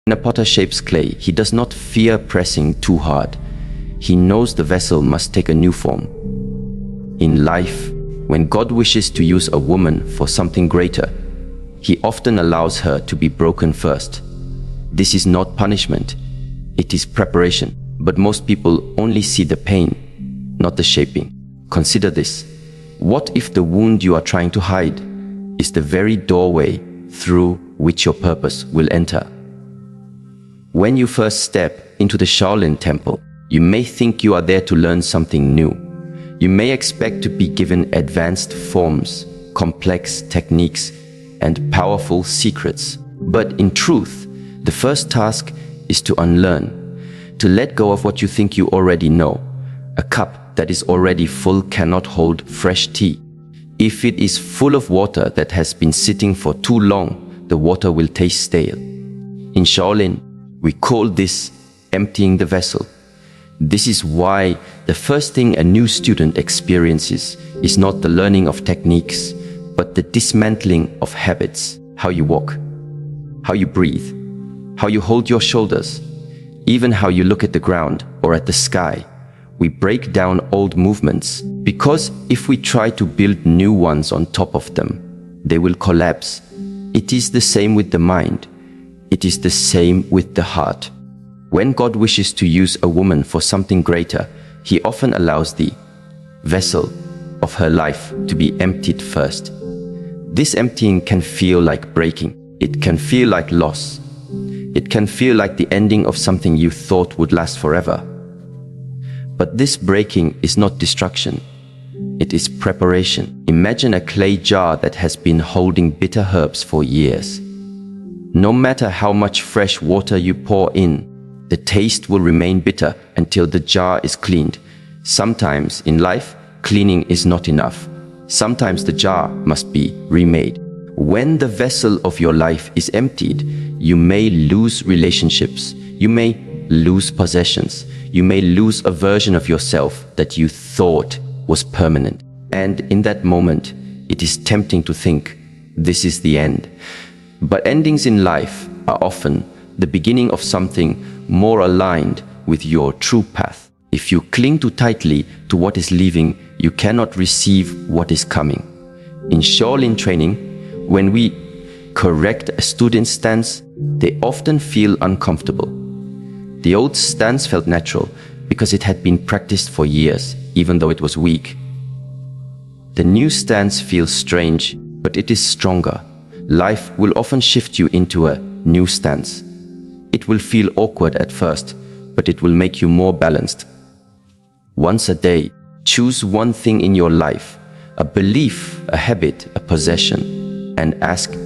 When a potter shapes clay, he does not fear pressing too hard. He knows the vessel must take a new form. In life, when God wishes to use a woman for something greater, He often allows her to be broken first. This is not punishment, it is preparation. But most people only see the pain, not the shaping. Consider this. What if the wound you are trying to hide is the very doorway through which your purpose will enter? When you first step into the Shaolin temple, you may think you are there to learn something new. You may expect to be given advanced forms, complex techniques, and powerful secrets. But in truth, the first task is to unlearn, to let go of what you think you already know. A cup that is already full cannot hold fresh tea. If it is full of water that has been sitting for too long, the water will taste stale. In Shaolin, we call this emptying the vessel. This is why the first thing a new student experiences is not the learning of techniques, but the dismantling of habits. How you walk, how you breathe, how you hold your shoulders, even how you look at the ground or at the sky. We break down old movements, because if we try to build new ones on top of them, they will collapse. It is the same with the mind. It is the same with the heart. When God wishes to use a woman for something greater, He often allows the vessel of her life to be emptied first. This emptying can feel like breaking. It can feel like loss. It can feel like the ending of something you thought would last forever. But this breaking is not destruction. It is preparation. Imagine a clay jar that has been holding bitter herbs for years. No matter how much fresh water you pour in, the taste will remain bitter until the jar is cleaned. Sometimes in life, cleaning is not enough. Sometimes the jar must be remade. When the vessel of your life is emptied, you may lose relationships. You may lose possessions. You may lose a version of yourself that you thought was permanent. And in that moment, it is tempting to think, this is the end. But endings in life are often the beginning of something more aligned with your true path. If you cling too tightly to what is leaving, you cannot receive what is coming. In Shaolin training, when we correct a student's stance, they often feel uncomfortable. The old stance felt natural because it had been practiced for years, even though it was weak. The new stance feels strange, but it is stronger. Life will often shift you into a new stance. It will feel awkward at first, but it will make you more balanced. Once a day, choose one thing in your life, a belief, a habit, a possession, and ask,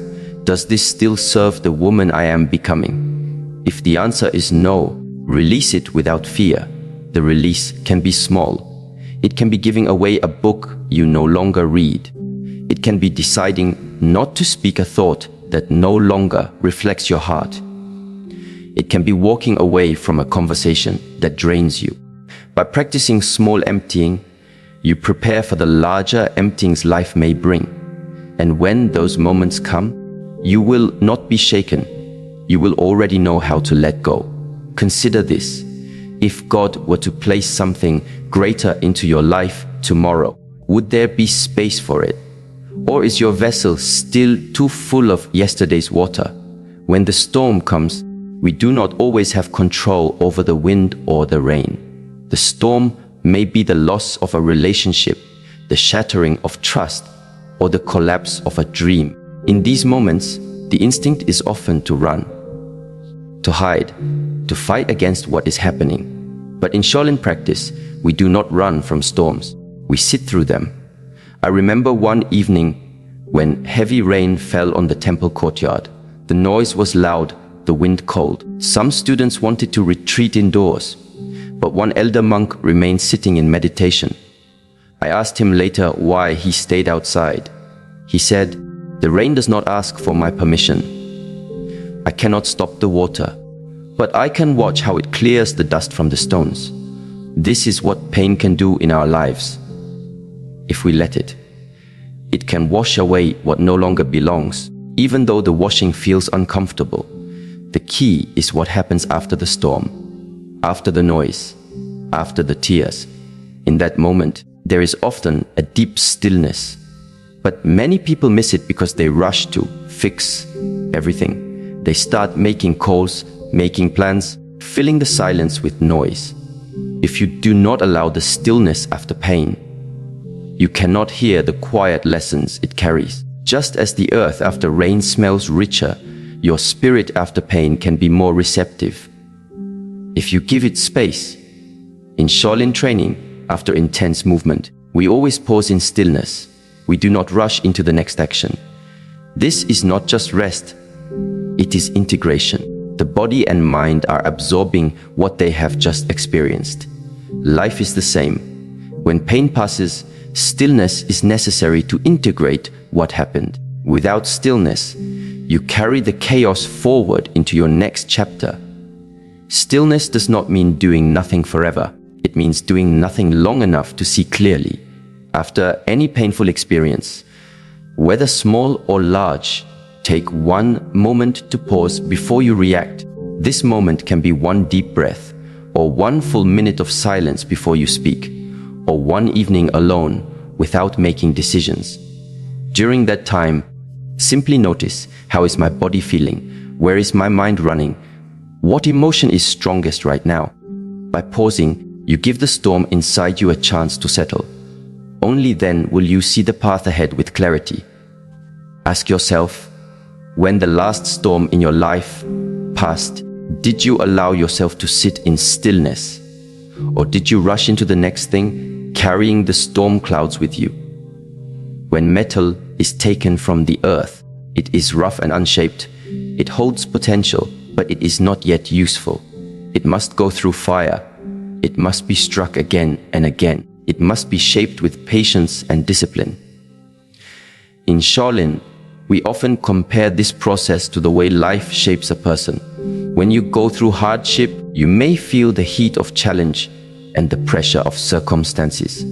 does this still serve the woman I am becoming? If the answer is no, release it without fear. The release can be small. It can be giving away a book you no longer read. It can be deciding not to speak a thought that no longer reflects your heart. It can be walking away from a conversation that drains you. By practicing small emptying, you prepare for the larger emptyings life may bring. And when those moments come, you will not be shaken. You will already know how to let go. Consider this. If God were to place something greater into your life tomorrow, would there be space for it? Or is your vessel still too full of yesterday's water? When the storm comes, we do not always have control over the wind or the rain. The storm may be the loss of a relationship, the shattering of trust, or the collapse of a dream. In these moments, the instinct is often to run, to hide, to fight against what is happening. But in Shaolin practice, we do not run from storms. We sit through them. I remember one evening when heavy rain fell on the temple courtyard. The noise was loud, the wind cold. Some students wanted to retreat indoors, but one elder monk remained sitting in meditation. I asked him later why he stayed outside. He said, "The rain does not ask for my permission. I cannot stop the water, but I can watch how it clears the dust from the stones. This is what pain can do in our lives. If we let it, it can wash away what no longer belongs, even though the washing feels uncomfortable. The key is what happens after the storm, after the noise, after the tears. In that moment, there is often a deep stillness. But many people miss it because they rush to fix everything. They start making calls, making plans, filling the silence with noise. If you do not allow the stillness after pain, you cannot hear the quiet lessons it carries. Just as the earth after rain smells richer, your spirit after pain can be more receptive. If you give it space. In Shaolin training, after intense movement, we always pause in stillness. We do not rush into the next action. This is not just rest, it is integration. The body and mind are absorbing what they have just experienced. Life is the same. When pain passes, stillness is necessary to integrate what happened. Without stillness, you carry the chaos forward into your next chapter. Stillness does not mean doing nothing forever. It means doing nothing long enough to see clearly. After any painful experience, whether small or large, take one moment to pause before you react. This moment can be one deep breath, or one full minute of silence before you speak, or one evening alone without making decisions. During that time, simply notice, how is my body feeling? Where is my mind running? What emotion is strongest right now? By pausing, you give the storm inside you a chance to settle. Only then will you see the path ahead with clarity. Ask yourself, when the last storm in your life passed, did you allow yourself to sit in stillness? Or did you rush into the next thing, carrying the storm clouds with you? When metal is taken from the earth, it is rough and unshaped. It holds potential, but it is not yet useful. It must go through fire. It must be struck again and again. It must be shaped with patience and discipline. In Shaolin, we often compare this process to the way life shapes a person. When you go through hardship, you may feel the heat of challenge and the pressure of circumstances.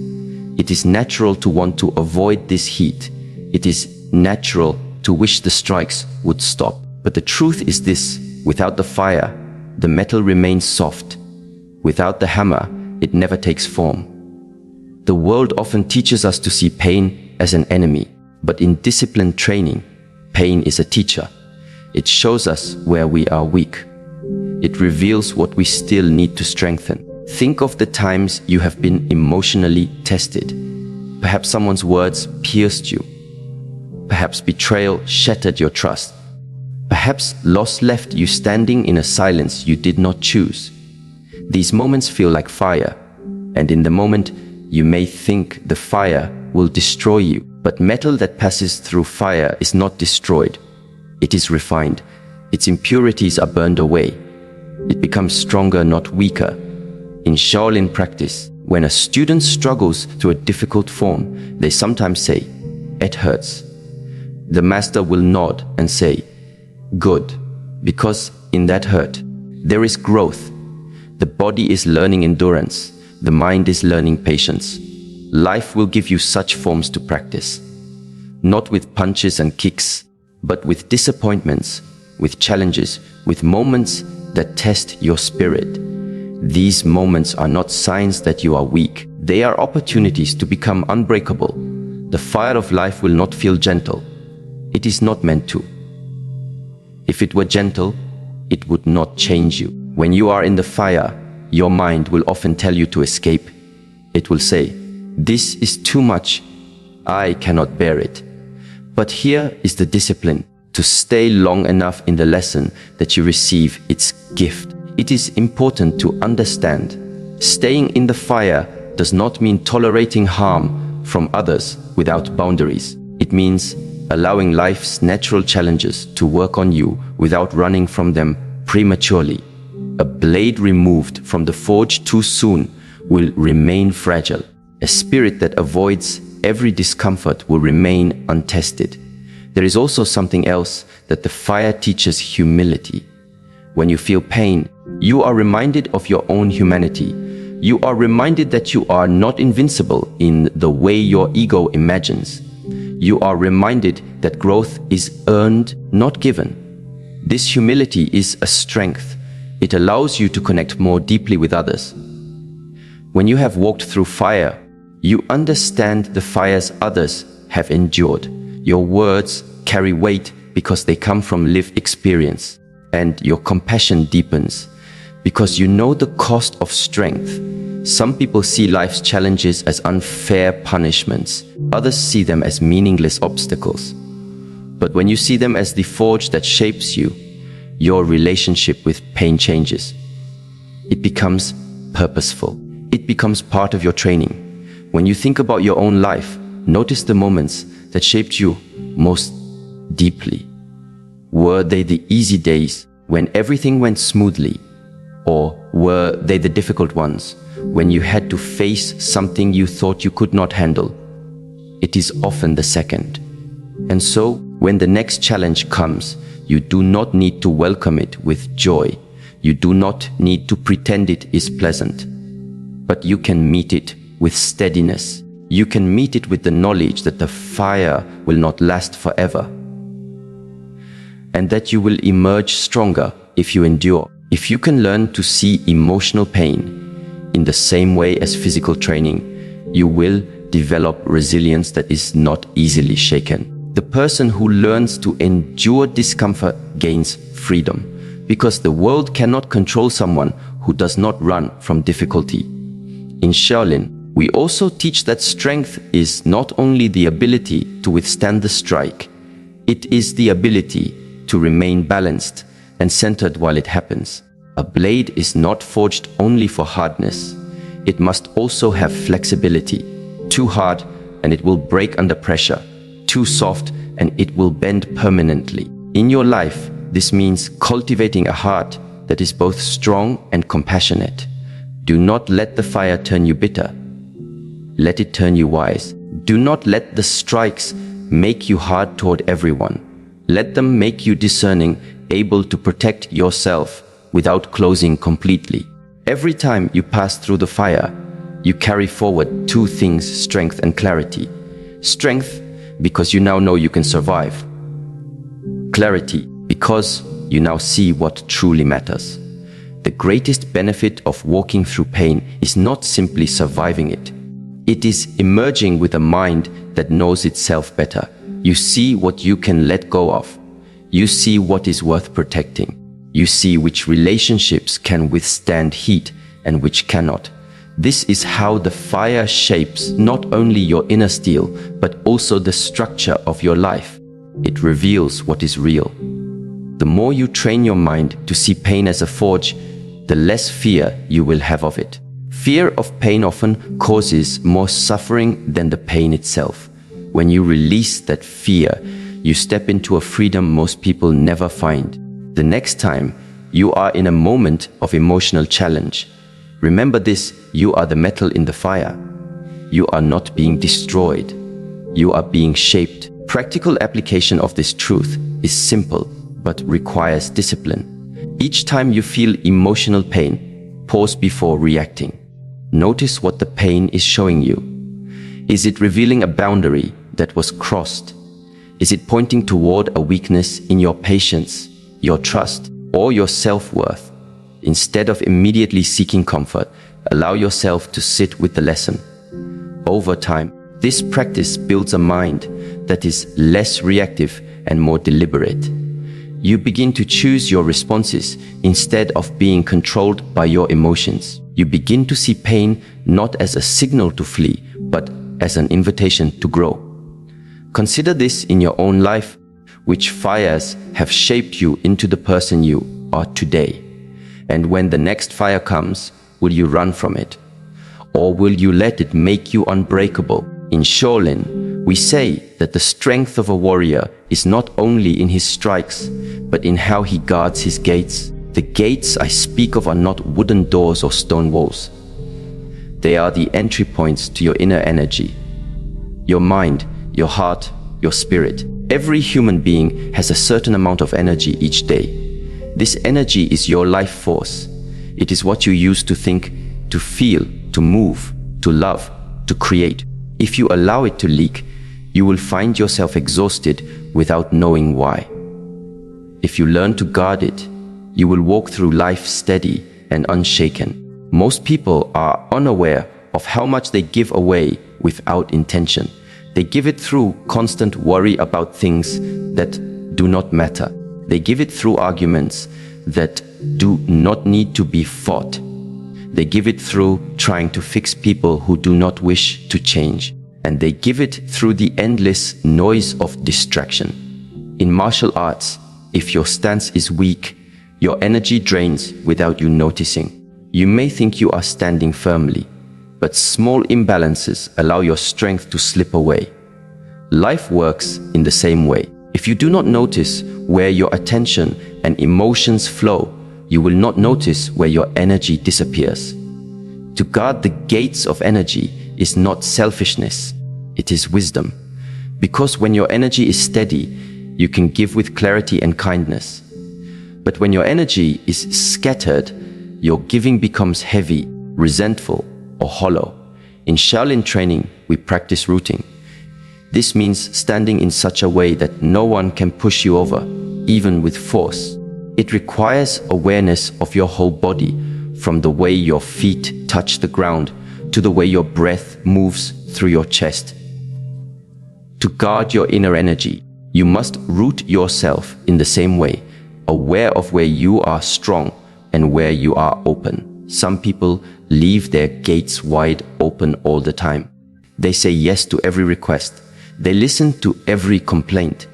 It is natural to want to avoid this heat. It is natural to wish the strikes would stop. But the truth is this: without the fire, the metal remains soft. Without the hammer, it never takes form. The world often teaches us to see pain as an enemy, but in disciplined training, pain is a teacher. It shows us where we are weak. It reveals what we still need to strengthen. Think of the times you have been emotionally tested. Perhaps someone's words pierced you. Perhaps betrayal shattered your trust. Perhaps loss left you standing in a silence you did not choose. These moments feel like fire, and in the moment, you may think the fire will destroy you. But metal that passes through fire is not destroyed. It is refined. Its impurities are burned away. It becomes stronger, not weaker. In Shaolin practice, when a student struggles through a difficult form, they sometimes say, "It hurts." The master will nod and say, "Good," because in that hurt, there is growth. The body is learning endurance. The mind is learning patience. Life will give you such forms to practice. Not with punches and kicks, but with disappointments, with challenges, with moments that test your spirit. These moments are not signs that you are weak. They are opportunities to become unbreakable. The fire of life will not feel gentle. It is not meant to. If it were gentle, it would not change you. When you are in the fire, your mind will often tell you to escape. It will say, "This is too much. I cannot bear it." But here is the discipline: to stay long enough in the lesson that you receive its gift. It is important to understand. Staying in the fire does not mean tolerating harm from others without boundaries. It means allowing life's natural challenges to work on you without running from them prematurely. A blade removed from the forge too soon will remain fragile. A spirit that avoids every discomfort will remain untested. There is also something else that the fire teaches: humility. When you feel pain, you are reminded of your own humanity. You are reminded that you are not invincible in the way your ego imagines. You are reminded that growth is earned, not given. This humility is a strength. It allows you to connect more deeply with others. When you have walked through fire, you understand the fires others have endured. Your words carry weight because they come from lived experience, and your compassion deepens because you know the cost of strength. Some people see life's challenges as unfair punishments. Others see them as meaningless obstacles. But when you see them as the forge that shapes you, your relationship with pain changes. It becomes purposeful. It becomes part of your training. When you think about your own life, notice the moments that shaped you most deeply. Were they the easy days when everything went smoothly? Or were they the difficult ones when you had to face something you thought you could not handle? It is often the second. And so, when the next challenge comes, you do not need to welcome it with joy. You do not need to pretend it is pleasant. But you can meet it with steadiness. You can meet it with the knowledge that the fire will not last forever, and that you will emerge stronger if you endure. If you can learn to see emotional pain in the same way as physical training, you will develop resilience that is not easily shaken. The person who learns to endure discomfort gains freedom, because the world cannot control someone who does not run from difficulty. In Shaolin, we also teach that strength is not only the ability to withstand the strike, it is the ability to remain balanced and centered while it happens. A blade is not forged only for hardness. It must also have flexibility. Too hard and it will break under pressure. Too soft and it will bend permanently. In your life, this means cultivating a heart that is both strong and compassionate. Do not let the fire turn you bitter. Let it turn you wise. Do not let the strikes make you hard toward everyone. Let them make you discerning, able to protect yourself without closing completely. Every time you pass through the fire, you carry forward two things: strength and clarity. Strength, because you now know you can survive. Clarity, because you now see what truly matters. The greatest benefit of walking through pain is not simply surviving it. It is emerging with a mind that knows itself better. You see what you can let go of. You see what is worth protecting. You see which relationships can withstand heat and which cannot. This is how the fire shapes not only your inner steel, but also the structure of your life. It reveals what is real. The more you train your mind to see pain as a forge, the less fear you will have of it. Fear of pain often causes more suffering than the pain itself. When you release that fear, you step into a freedom most people never find. The next time you are in a moment of emotional challenge, remember this: you are the metal in the fire. You are not being destroyed. You are being shaped. Practical application of this truth is simple, but requires discipline. Each time you feel emotional pain, pause before reacting. Notice what the pain is showing you. Is it revealing a boundary that was crossed? Is it pointing toward a weakness in your patience, your trust, or your self-worth? Instead of immediately seeking comfort, allow yourself to sit with the lesson. Over time, this practice builds a mind that is less reactive and more deliberate. You begin to choose your responses instead of being controlled by your emotions. You begin to see pain not as a signal to flee, but as an invitation to grow. Consider this in your own life. Which fires have shaped you into the person you are today? And when the next fire comes, will you run from it? Or will you let it make you unbreakable? In Shaolin, we say that the strength of a warrior is not only in his strikes, but in how he guards his gates. The gates I speak of are not wooden doors or stone walls. They are the entry points to your inner energy, your mind, your heart, your spirit. Every human being has a certain amount of energy each day. This energy is your life force. It is what you use to think, to feel, to move, to love, to create. If you allow it to leak, you will find yourself exhausted without knowing why. If you learn to guard it, you will walk through life steady and unshaken. Most people are unaware of how much they give away without intention. They give it through constant worry about things that do not matter. They give it through arguments that do not need to be fought. They give it through trying to fix people who do not wish to change. And they give it through the endless noise of distraction. In martial arts, if your stance is weak, your energy drains without you noticing. You may think you are standing firmly, but small imbalances allow your strength to slip away. Life works in the same way. If you do not notice where your attention and emotions flow, you will not notice where your energy disappears. To guard the gates of energy is not selfishness, it is wisdom. Because when your energy is steady, you can give with clarity and kindness. But when your energy is scattered, your giving becomes heavy, resentful, or hollow. In Shaolin training, we practice rooting. This means standing in such a way that no one can push you over, even with force. It requires awareness of your whole body, from the way your feet touch the ground to the way your breath moves through your chest. To guard your inner energy, you must root yourself in the same way, aware of where you are strong and where you are open. Some people leave their gates wide open all the time. They say yes to every request. They listen to every complaint.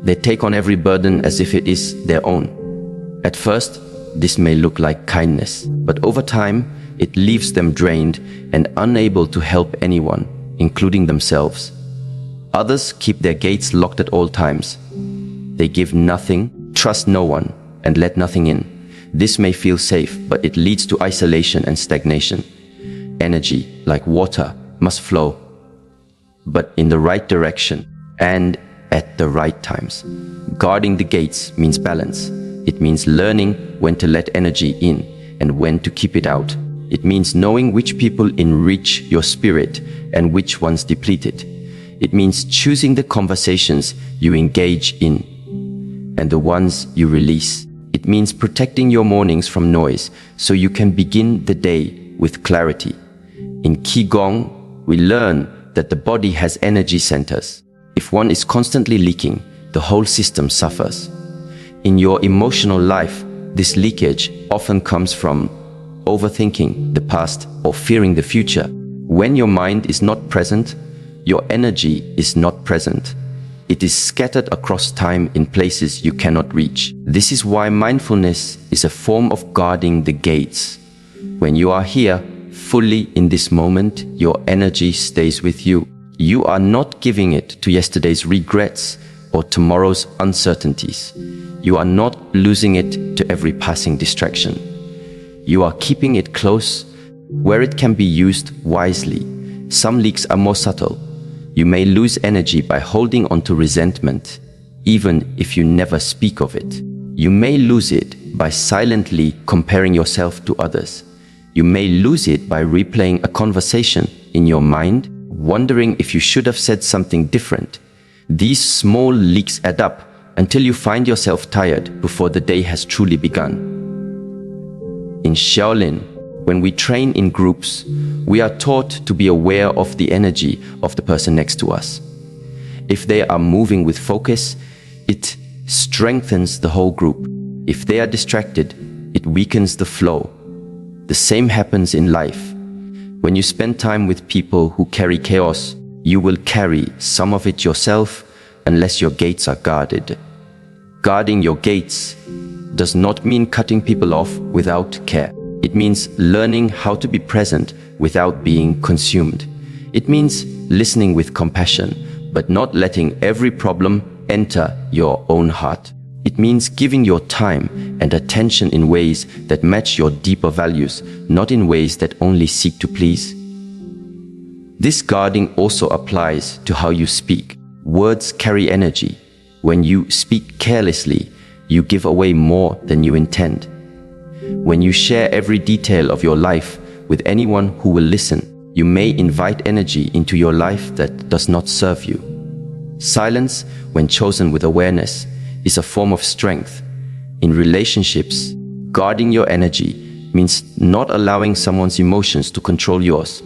They take on every burden as if it is their own. At first, this may look like kindness, but over time, it leaves them drained and unable to help anyone, including themselves. Others keep their gates locked at all times. They give nothing, trust no one, and let nothing in. This may feel safe, but it leads to isolation and stagnation. Energy, like water, must flow, but in the right direction and at the right times. Guarding the gates means balance. It means learning when to let energy in and when to keep it out. It means knowing which people enrich your spirit and which ones deplete it. It means choosing the conversations you engage in and the ones you release. It means protecting your mornings from noise so you can begin the day with clarity. In Qigong, we learn that the body has energy centers. If one is constantly leaking, the whole system suffers. In your emotional life, this leakage often comes from overthinking the past or fearing the future. When your mind is not present, your energy is not present. It is scattered across time in places you cannot reach. This is why mindfulness is a form of guarding the gates. When you are here, fully in this moment, your energy stays with you. You are not giving it to yesterday's regrets or tomorrow's uncertainties. You are not losing it to every passing distraction. You are keeping it close where it can be used wisely. Some leaks are more subtle. You may lose energy by holding on to resentment, even if you never speak of it. You may lose it by silently comparing yourself to others. You may lose it by replaying a conversation in your mind, wondering if you should have said something different. These small leaks add up until you find yourself tired before the day has truly begun. In Shaolin, when we train in groups, we are taught to be aware of the energy of the person next to us. If they are moving with focus, it strengthens the whole group. If they are distracted, it weakens the flow. The same happens in life. When you spend time with people who carry chaos, you will carry some of it yourself unless your gates are guarded. Guarding your gates does not mean cutting people off without care. It means learning how to be present without being consumed. It means listening with compassion, but not letting every problem enter your own heart. It means giving your time and attention in ways that match your deeper values, not in ways that only seek to please. This guarding also applies to how you speak. Words carry energy. When you speak carelessly, you give away more than you intend. When you share every detail of your life with anyone who will listen, you may invite energy into your life that does not serve you. Silence, when chosen with awareness, is a form of strength. In relationships, guarding your energy means not allowing someone's emotions to control yours.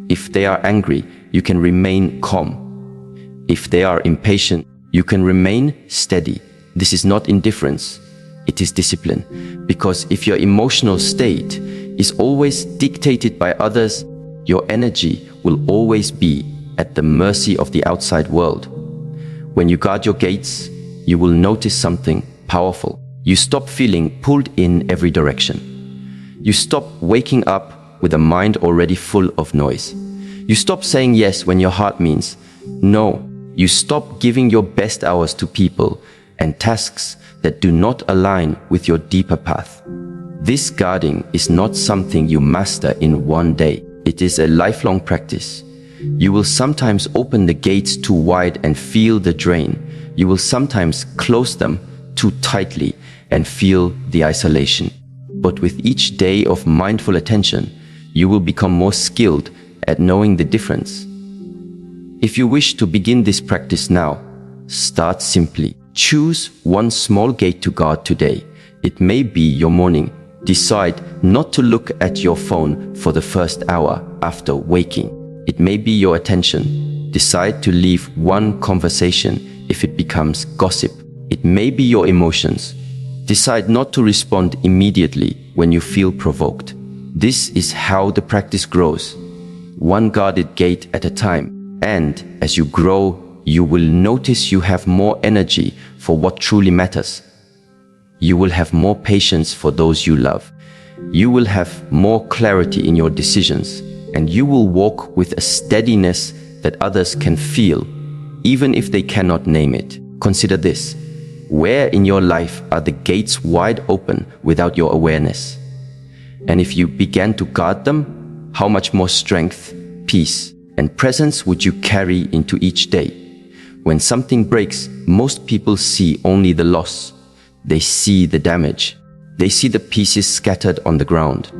If they are angry, you can remain calm. If they are impatient, you can remain steady. This is not indifference, it is discipline. Because if your emotional state is always dictated by others, your energy will always be at the mercy of the outside world. When you guard your gates, you will notice something powerful. You stop feeling pulled in every direction. You stop waking up with a mind already full of noise. You stop saying yes when your heart means no. You stop giving your best hours to people and tasks that do not align with your deeper path. This guarding is not something you master in one day. It is a lifelong practice. You will sometimes open the gates too wide and feel the drain. You will sometimes close them too tightly and feel the isolation. But with each day of mindful attention, you will become more skilled at knowing the difference. If you wish to begin this practice now, start simply. Choose one small gate to guard today. It may be your morning. Decide not to look at your phone for the first hour after waking. It may be your attention. Decide to leave one conversation if it becomes gossip. It may be your emotions. Decide not to respond immediately when you feel provoked. This is how the practice grows, one guarded gate at a time. And as you grow, you will notice you have more energy for what truly matters. You will have more patience for those you love. You will have more clarity in your decisions, and you will walk with a steadiness that others can feel, even if they cannot name it. Consider this. Where in your life are the gates wide open without your awareness? And if you began to guard them, how much more strength, peace, and presence would you carry into each day? When something breaks, most people see only the loss. They see the damage. They see the pieces scattered on the ground.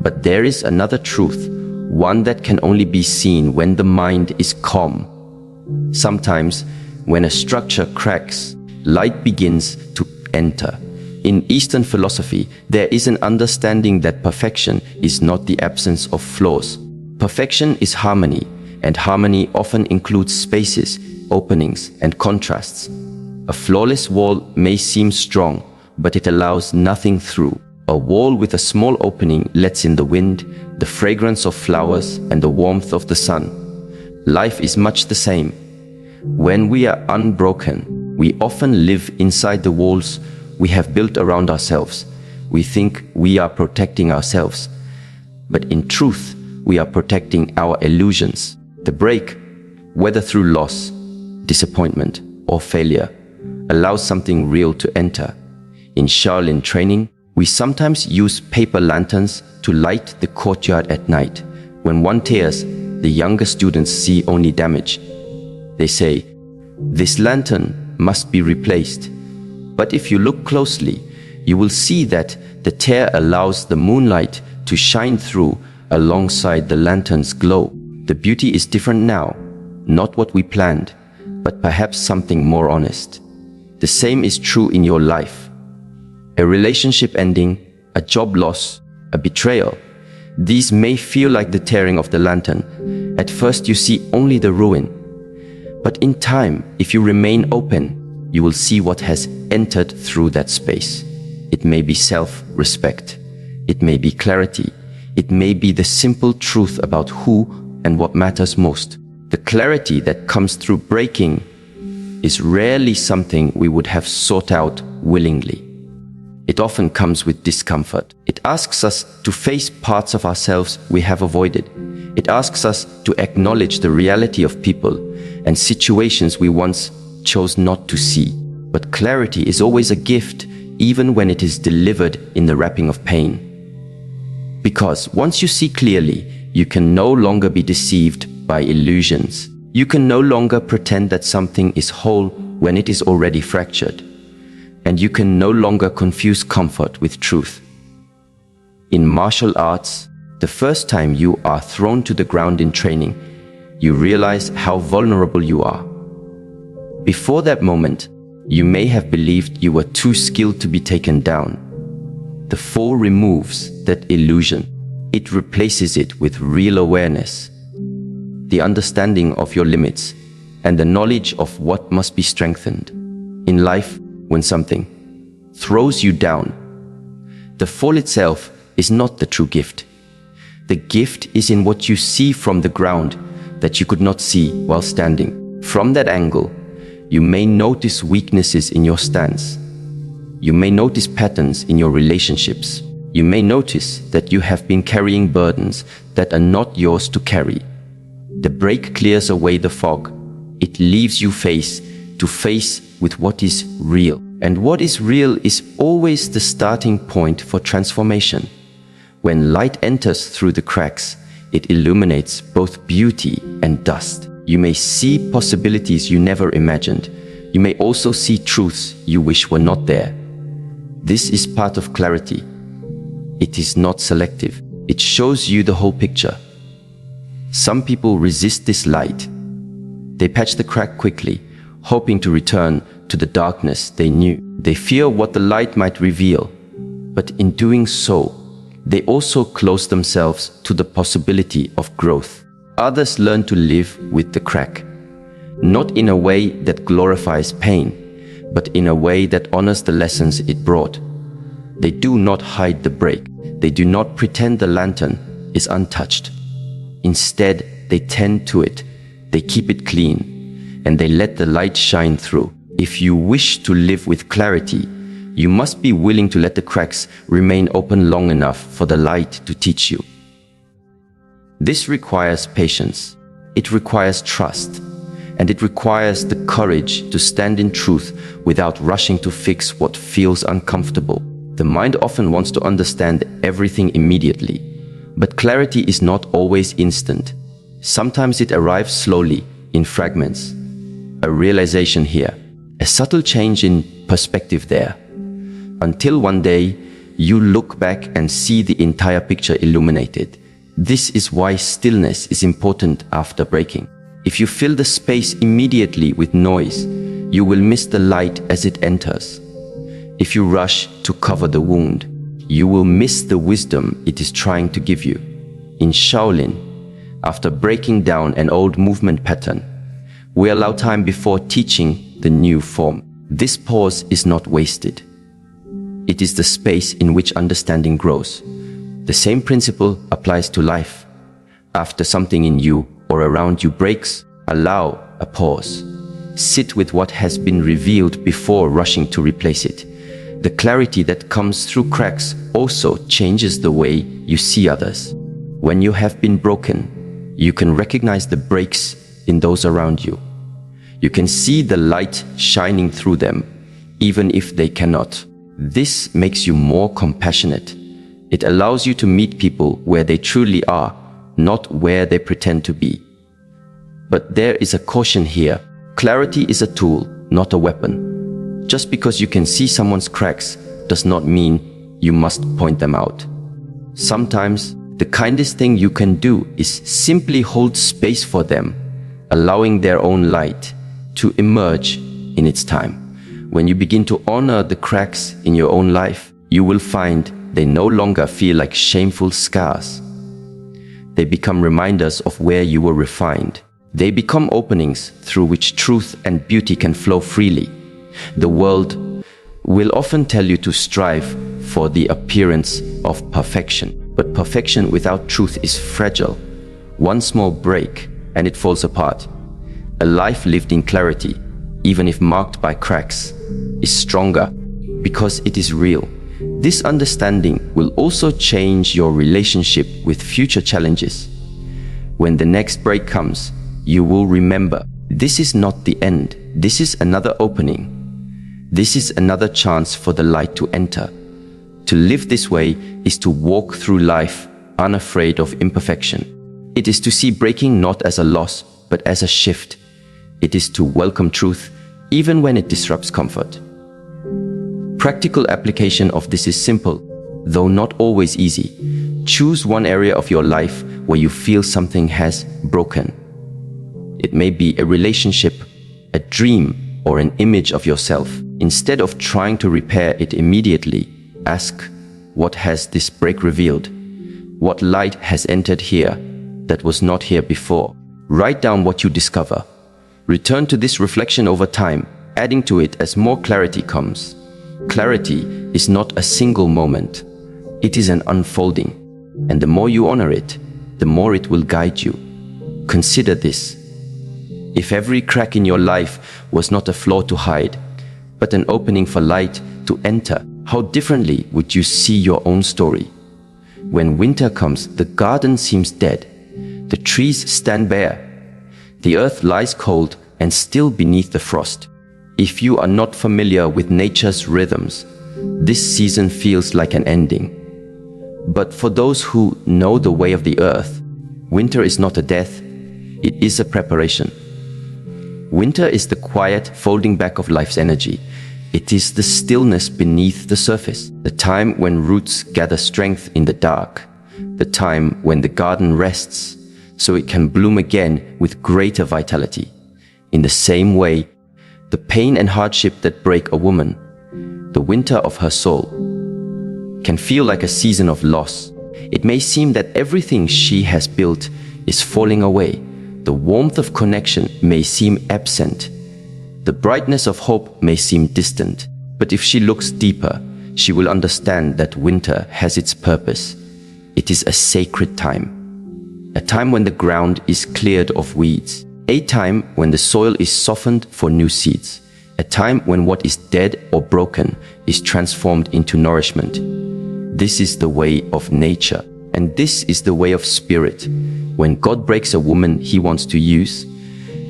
But there is another truth, one that can only be seen when the mind is calm. Sometimes, when a structure cracks, light begins to enter. In Eastern philosophy, there is an understanding that perfection is not the absence of flaws. Perfection is harmony, and harmony often includes spaces, openings, and contrasts. A flawless wall may seem strong, but it allows nothing through. A wall with a small opening lets in the wind, the fragrance of flowers, and the warmth of the sun. Life is much the same. When we are unbroken, we often live inside the walls we have built around ourselves. We think we are protecting ourselves, but in truth, we are protecting our illusions. The break, whether through loss, disappointment, or failure, allows something real to enter. In Shaolin training, we sometimes use paper lanterns to light the courtyard at night. When one tears, the younger students see only damage. They say, "This lantern must be replaced." But if you look closely, you will see that the tear allows the moonlight to shine through alongside the lantern's glow. The beauty is different now, not what we planned, but perhaps something more honest. The same is true in your life. A relationship ending, a job loss, a betrayal. These may feel like the tearing of the lantern. At first you see only the ruin. But in time, if you remain open, you will see what has entered through that space. It may be self-respect. It may be clarity. It may be the simple truth about who and what matters most. The clarity that comes through breaking is rarely something we would have sought out willingly. It often comes with discomfort. It asks us to face parts of ourselves we have avoided. It asks us to acknowledge the reality of people and situations we once chose not to see. But clarity is always a gift, even when it is delivered in the wrapping of pain. Because once you see clearly, you can no longer be deceived by illusions. You can no longer pretend that something is whole when it is already fractured. And you can no longer confuse comfort with truth. In martial arts, the first time you are thrown to the ground in training, you realize how vulnerable you are. Before that moment, You may have believed you were too skilled to be taken down. The fall removes that illusion. It replaces it with real awareness, the understanding of your limits, and the knowledge of what must be strengthened. In life, when something throws you down, the fall itself is not the true gift. The gift is in what you see from the ground that you could not see while standing. From that angle, you may notice weaknesses in your stance. You may notice patterns in your relationships. You may notice that you have been carrying burdens that are not yours to carry. The break clears away the fog. It leaves you face to face with what is real. And what is real is always the starting point for transformation. When light enters through the cracks, it illuminates both beauty and dust. You may see possibilities you never imagined. You may also see truths you wish were not there. This is part of clarity. It is not selective. It shows you the whole picture. Some people resist this light. They patch the crack quickly, hoping to return to the darkness they knew. They fear what the light might reveal, but in doing so, they also close themselves to the possibility of growth. Others learn to live with the crack, not in a way that glorifies pain, but in a way that honors the lessons it brought. They do not hide the break. They do not pretend the lantern is untouched. Instead, they tend to it. They keep it clean, and they let the light shine through. If you wish to live with clarity, you must be willing to let the cracks remain open long enough for the light to teach you. This requires patience. It requires trust. And it requires the courage to stand in truth without rushing to fix what feels uncomfortable. The mind often wants to understand everything immediately, but clarity is not always instant. Sometimes it arrives slowly, in fragments. A realization here, a subtle change in perspective there, until one day you look back and see the entire picture illuminated. This is why stillness is important after breaking. If you fill the space immediately with noise, you will miss the light as it enters. If you rush to cover the wound, you will miss the wisdom it is trying to give you. In Shaolin, after breaking down an old movement pattern, we allow time before teaching the new form. This pause is not wasted. It is the space in which understanding grows. The same principle applies to life. After something in you or around you breaks, allow a pause. Sit with what has been revealed before rushing to replace it. The clarity that comes through cracks also changes the way you see others. When you have been broken, you can recognize the breaks in those around you. You can see the light shining through them, even if they cannot. This makes you more compassionate. It allows you to meet people where they truly are, not where they pretend to be. But there is a caution here. Clarity is a tool, not a weapon. Just because you can see someone's cracks does not mean you must point them out. Sometimes, the kindest thing you can do is simply hold space for them, allowing their own light to emerge in its time. When you begin to honor the cracks in your own life, you will find they no longer feel like shameful scars. They become reminders of where you were refined. They become openings through which truth and beauty can flow freely. The world will often tell you to strive for the appearance of perfection, but perfection without truth is fragile. One small break and it falls apart. A life lived in clarity, even if marked by cracks, is stronger because it is real. This understanding will also change your relationship with future challenges. When the next break comes, you will remember, this is not the end. This is another opening. This is another chance for the light to enter. To live this way is to walk through life unafraid of imperfection. It is to see breaking not as a loss, but as a shift. It is to welcome truth, even when it disrupts comfort. Practical application of this is simple, though not always easy. Choose one area of your life where you feel something has broken. It may be a relationship, a dream, or an image of yourself. Instead of trying to repair it immediately, ask, what has this break revealed? What light has entered here that was not here before? Write down what you discover. Return to this reflection over time, adding to it as more clarity comes. Clarity is not a single moment. It is an unfolding, and the more you honor it, the more it will guide you. Consider this. If every crack in your life was not a flaw to hide, but an opening for light to enter, how differently would you see your own story? When winter comes, the garden seems dead. The trees stand bare. The earth lies cold and still beneath the frost. If you are not familiar with nature's rhythms, this season feels like an ending. But for those who know the way of the earth, winter is not a death, it is a preparation. Winter is the quiet folding back of life's energy. It is the stillness beneath the surface, the time when roots gather strength in the dark, the time when the garden rests so it can bloom again with greater vitality. In the same way, the pain and hardship that break a woman, the winter of her soul, can feel like a season of loss. It may seem that everything she has built is falling away. The warmth of connection may seem absent. The brightness of hope may seem distant. But if she looks deeper, she will understand that winter has its purpose. It is a sacred time. A time when the ground is cleared of weeds. A time when the soil is softened for new seeds. A time when what is dead or broken is transformed into nourishment. This is the way of nature, and this is the way of spirit. When God breaks a woman He wants to use,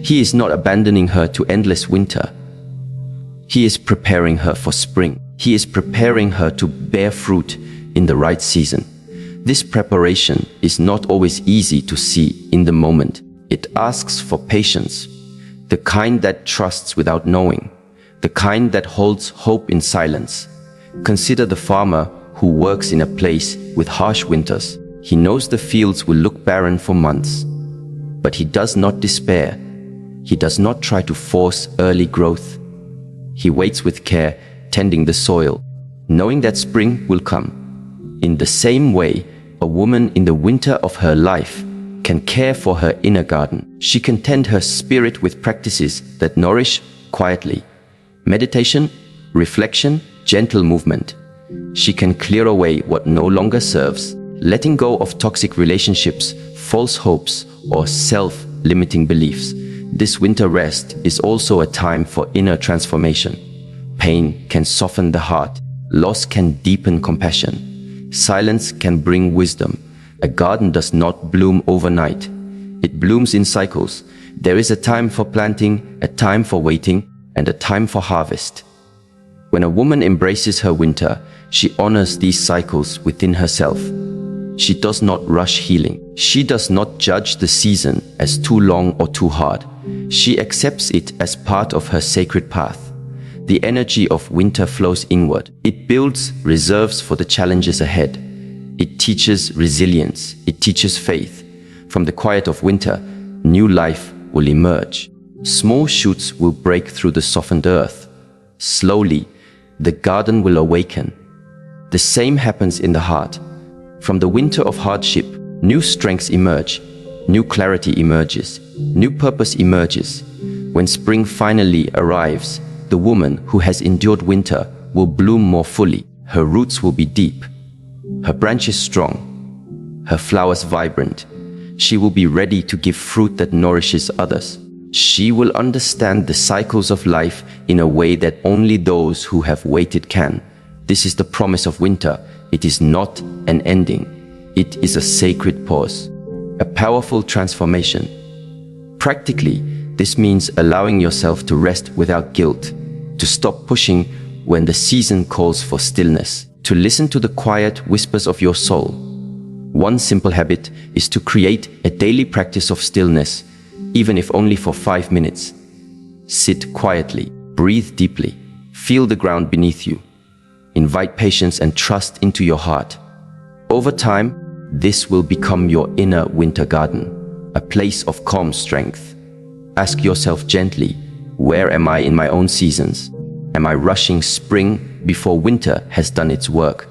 He is not abandoning her to endless winter. He is preparing her for spring. He is preparing her to bear fruit in the right season. This preparation is not always easy to see in the moment. It asks for patience, the kind that trusts without knowing, the kind that holds hope in silence. Consider the farmer who works in a place with harsh winters. He knows the fields will look barren for months, but he does not despair. He does not try to force early growth. He waits with care, tending the soil, knowing that spring will come. In the same way, a woman in the winter of her life can care for her inner garden. She can tend her spirit with practices that nourish quietly. Meditation, reflection, gentle movement. She can clear away what no longer serves, letting go of toxic relationships, false hopes, or self-limiting beliefs. This winter rest is also a time for inner transformation. Pain can soften the heart. Loss can deepen compassion. Silence can bring wisdom. A garden does not bloom overnight. It blooms in cycles. There is a time for planting, a time for waiting, and a time for harvest. When a woman embraces her winter, she honors these cycles within herself. She does not rush healing. She does not judge the season as too long or too hard. She accepts it as part of her sacred path. The energy of winter flows inward. It builds reserves for the challenges ahead. It teaches resilience. It teaches faith. From the quiet of winter, new life will emerge. Small shoots will break through the softened earth. Slowly, the garden will awaken. The same happens in the heart. From the winter of hardship, new strengths emerge. New clarity emerges. New purpose emerges. When spring finally arrives, the woman who has endured winter will bloom more fully. Her roots will be deep. Her branches strong. Her flowers vibrant. She will be ready to give fruit that nourishes others. She will understand the cycles of life in a way that only those who have waited can. This is the promise of winter. It is not an ending. It is a sacred pause, a powerful transformation. Practically, this means allowing yourself to rest without guilt, to stop pushing when the season calls for stillness, to listen to the quiet whispers of your soul. One simple habit is to create a daily practice of stillness, even if only for 5 minutes. Sit quietly, breathe deeply, feel the ground beneath you. Invite patience and trust into your heart. Over time, this will become your inner winter garden, a place of calm strength. Ask yourself gently, Where am I in my own seasons? Am I rushing spring before winter has done its work?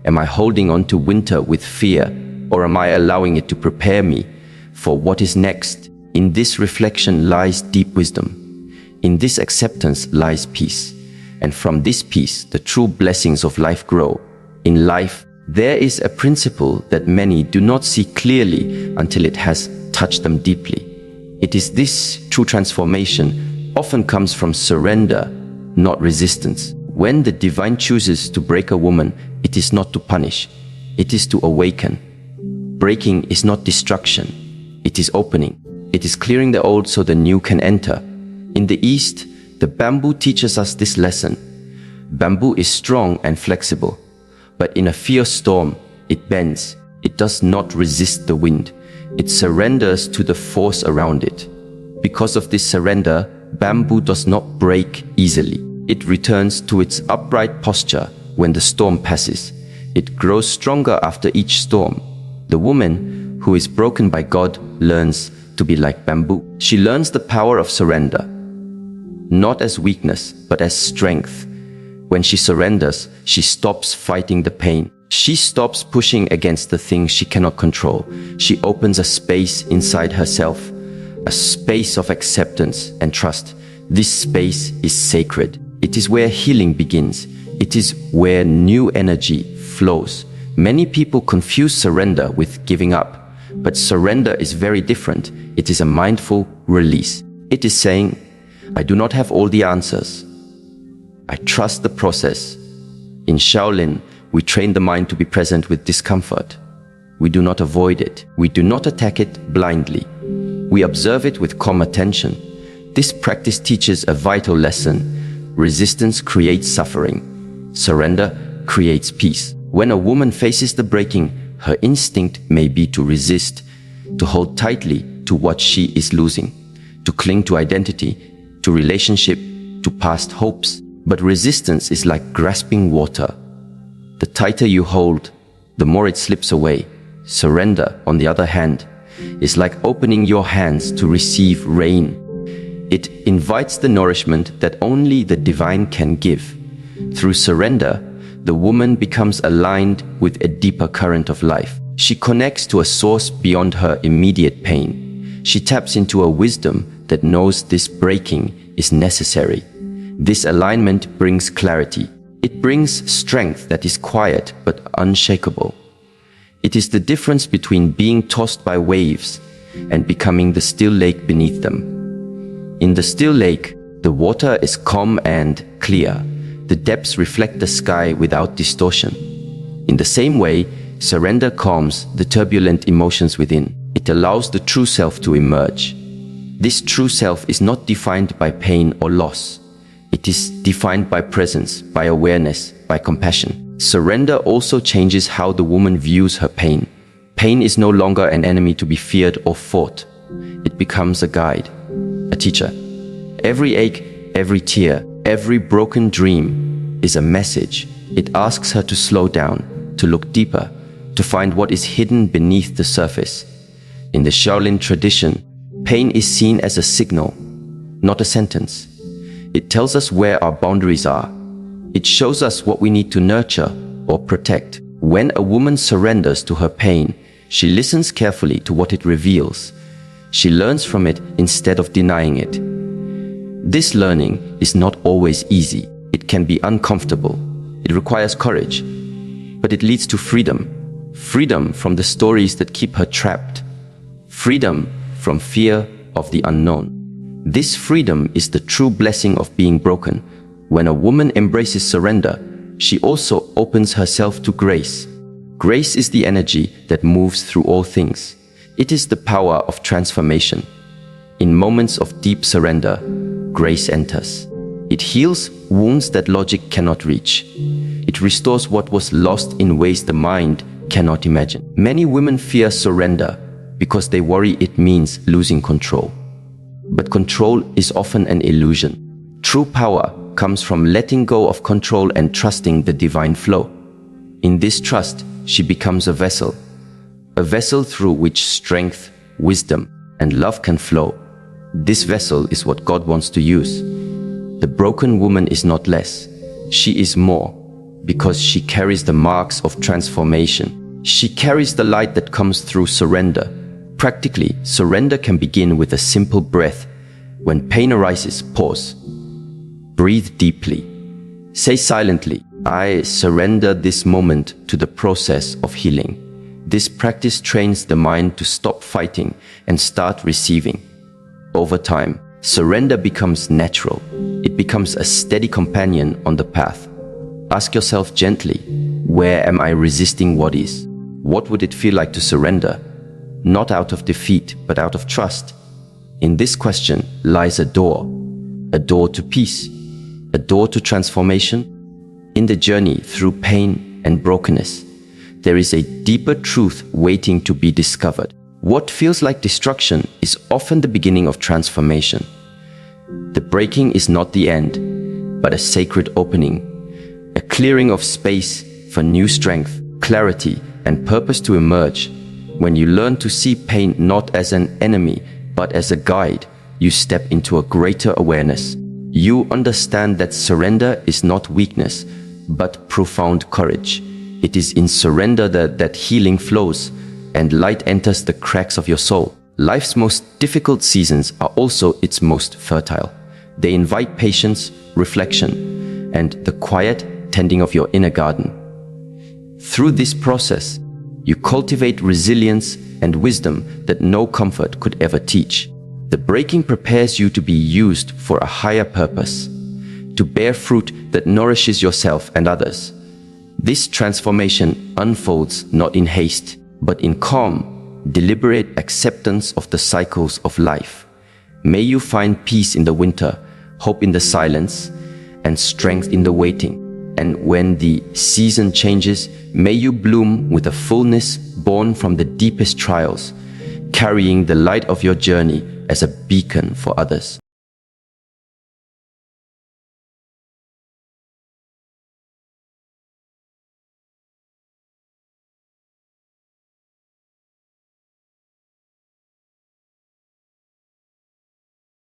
Am I holding on to winter with fear, or am I allowing it to prepare me for what is next? In this reflection lies deep wisdom. In this acceptance lies peace. And from this peace, the true blessings of life grow. In life, there is a principle that many do not see clearly until it has touched them deeply. It is this true transformation often comes from surrender, not resistance. When the divine chooses to break a woman, it is not to punish, it is to awaken. Breaking is not destruction, it is opening. It is clearing the old so the new can enter. In the East, the bamboo teaches us this lesson. Bamboo is strong and flexible, but in a fierce storm, it bends. It does not resist the wind. It surrenders to the force around it. Because of this surrender, bamboo does not break easily. It returns to its upright posture when the storm passes. It grows stronger after each storm. The woman who is broken by God learns to be like bamboo. She learns the power of surrender, not as weakness, but as strength. When she surrenders, she stops fighting the pain. She stops pushing against the things she cannot control. She opens a space inside herself, a space of acceptance and trust. This space is sacred. It is where healing begins. It is where new energy flows. Many people confuse surrender with giving up, but surrender is very different. It is a mindful release. It is saying, I do not have all the answers. I trust the process. In Shaolin, we train the mind to be present with discomfort. We do not avoid it. We do not attack it blindly. We observe it with calm attention. This practice teaches a vital lesson. Resistance creates suffering. Surrender creates peace. When a woman faces the breaking, her instinct may be to resist, to hold tightly to what she is losing, to cling to identity, to relationship, to past hopes. But resistance is like grasping water. The tighter you hold, the more it slips away. Surrender, on the other hand, is like opening your hands to receive rain. It invites the nourishment that only the divine can give. Through surrender, the woman becomes aligned with a deeper current of life. She connects to a source beyond her immediate pain. She taps into a wisdom that knows this breaking is necessary. This alignment brings clarity. It brings strength that is quiet but unshakable. It is the difference between being tossed by waves and becoming the still lake beneath them. In the still lake, the water is calm and clear. The depths reflect the sky without distortion. In the same way, surrender calms the turbulent emotions within. It allows the true self to emerge. This true self is not defined by pain or loss. It is defined by presence, by awareness, by compassion. Surrender also changes how the woman views her pain. Pain is no longer an enemy to be feared or fought. It becomes a guide, a teacher. Every ache, every tear, every broken dream is a message. It asks her to slow down, to look deeper, to find what is hidden beneath the surface. In the Shaolin tradition, pain is seen as a signal, not a sentence. It tells us where our boundaries are. It shows us what we need to nurture or protect. When a woman surrenders to her pain, she listens carefully to what it reveals. She learns from it instead of denying it. This learning is not always easy. It can be uncomfortable. It requires courage. But it leads to freedom. Freedom from the stories that keep her trapped. Freedom from fear of the unknown. This freedom is the true blessing of being broken. When a woman embraces surrender, she also opens herself to grace. Grace is the energy that moves through all things. It is the power of transformation. In moments of deep surrender, grace enters. It heals wounds that logic cannot reach. It restores what was lost in ways the mind cannot imagine. Many women fear surrender because they worry it means losing control. But control is often an illusion. True power comes from letting go of control and trusting the divine flow. In this trust, she becomes a vessel through which strength, wisdom, and love can flow. This vessel is what God wants to use. The broken woman is not less. She is more, because she carries the marks of transformation. She carries the light that comes through surrender. Practically, surrender can begin with a simple breath. When pain arises, pause. Breathe deeply. Say silently, I surrender this moment to the process of healing. This practice trains the mind to stop fighting and start receiving. Over time, surrender becomes natural. It becomes a steady companion on the path. Ask yourself gently, where am I resisting what is? What would it feel like to surrender? Not out of defeat, but out of trust. In this question lies a door to peace, a door to transformation. In the journey through pain and brokenness, there is a deeper truth waiting to be discovered. What feels like destruction is often the beginning of transformation. The breaking is not the end, but a sacred opening, a clearing of space for new strength, clarity, and purpose to emerge. When you learn to see pain not as an enemy, but as a guide, you step into a greater awareness. You understand that surrender is not weakness, but profound courage. It is in surrender that healing flows and light enters the cracks of your soul. Life's most difficult seasons are also its most fertile. They invite patience, reflection, and the quiet tending of your inner garden. Through this process, you cultivate resilience and wisdom that no comfort could ever teach. The breaking prepares you to be used for a higher purpose, to bear fruit that nourishes yourself and others. This transformation unfolds not in haste, but in calm, deliberate acceptance of the cycles of life. May you find peace in the winter, hope in the silence, and strength in the waiting. And when the season changes, may you bloom with a fullness born from the deepest trials, carrying the light of your journey as a beacon for others.